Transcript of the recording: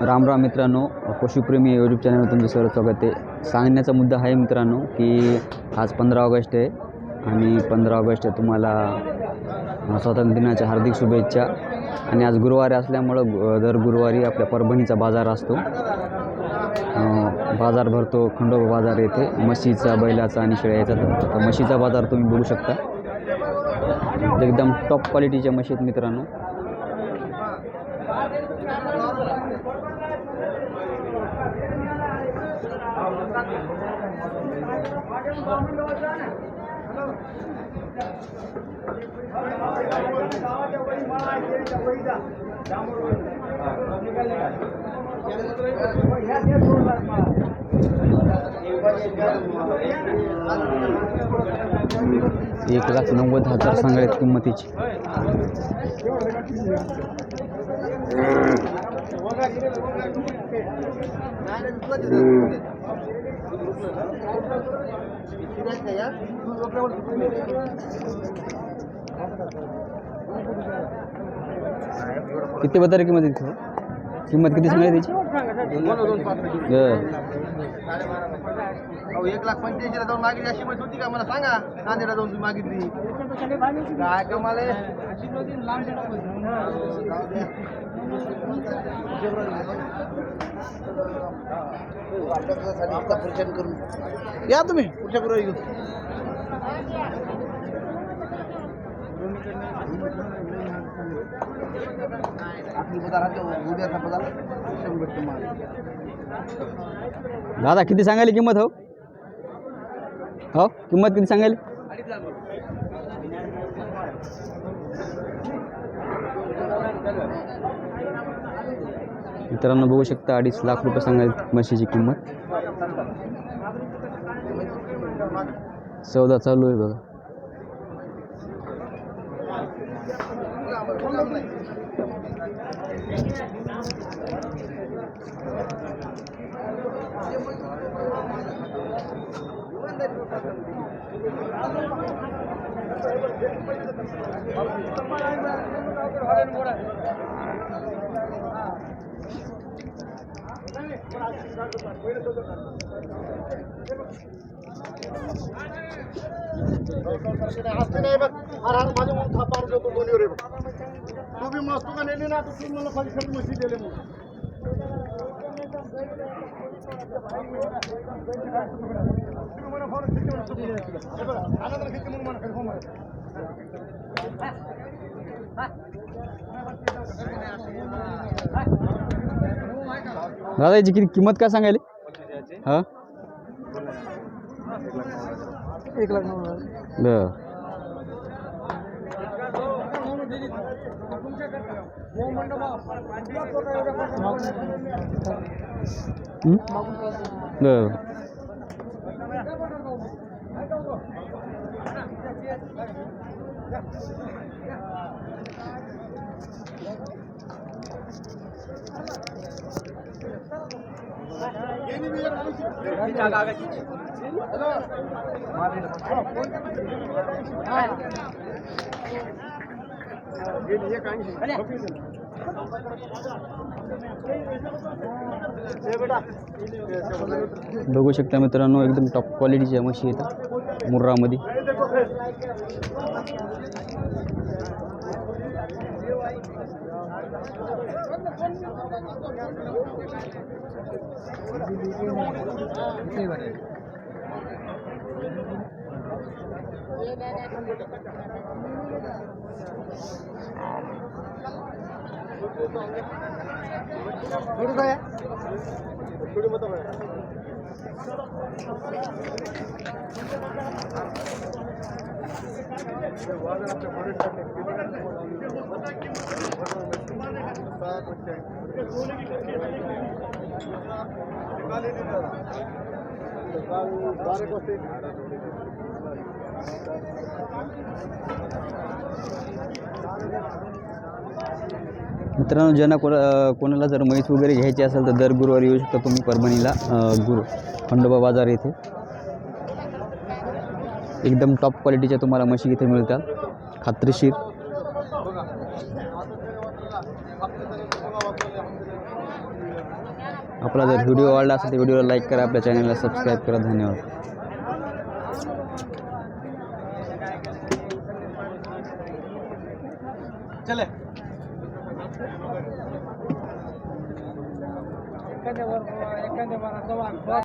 राम राम मित्रांनो, पशुप्रेमी यूट्यूब चॅनलवर तुमचं सर्व स्वागत आहे। सांगण्याचा मुद्दा आहे मित्रांनो की आज 15 ऑगस्ट आहे आणि 15 ऑगस्ट तुम्हाला स्वातंत्र्य दिनाच्या हार्दिक शुभेच्छा। आणि आज गुरुवार असल्यामुळं दर गुरुवारी आपल्या परभणीचा बाजार असतो, बाजार भरतो खंडोबा बाजार येथे, म्हशीचा, बैलाचा आणि शेळ्याचा। तर म्हशीचा बाजार तुम्ही बघू शकता, एकदम टॉप क्वालिटीच्या म्हशी आहेत मित्रांनो। ₹1,90,000 सांगायची किंमतीची। किती बता रे किंमत? किंमत किती सांगायची त्याची? 1,85,000 जाऊन मागितली अशी माहिती होती का मला सांगा? नांदेडला जाऊन मागितली काय कमाल आहे? या तुम्ही कुठल्या बरोबर घेऊन आपली बाजारात उद्याचा बाजार दादा किती सांगायली किंमत? हो किंमत किती सांगायली? मित्रांनो बघू शकता 2.5 लाख रुपये सांगायली म्हशीची किंमत। सौदा चालू आहे बघा। असते नाही बघ हर हर माझ्या म्हणून थापा होतो दोन्ही रे बघ तू बी मस्त का नेली ना तू मला खाली मशी दिले म्हणून दादा याची किती किंमत काय सांगायली? हां 1,90,000 बघू शकता मित्रांनो, एकदम टॉप क्वालिटीच्या म्हशी येतात मुर्रामध्ये। मित्रांनो, ज्यांना कोणाला जर म्हैस वगैरे घ्यायची असेल तर दर गुरुवारी येऊ शकता तुम्ही परभणीला खंडोबा बाजार येथे। एकदम टॉप क्वालिटीच्या तुम्हाला म्हशी इथे मिळतात, खात्रीशीर। आपला जर व्हिडिओ आवडला असेल तर व्हिडिओला लाईक करा, आपल्या चॅनलला सबस्क्राईब करा. धन्यवाद. चले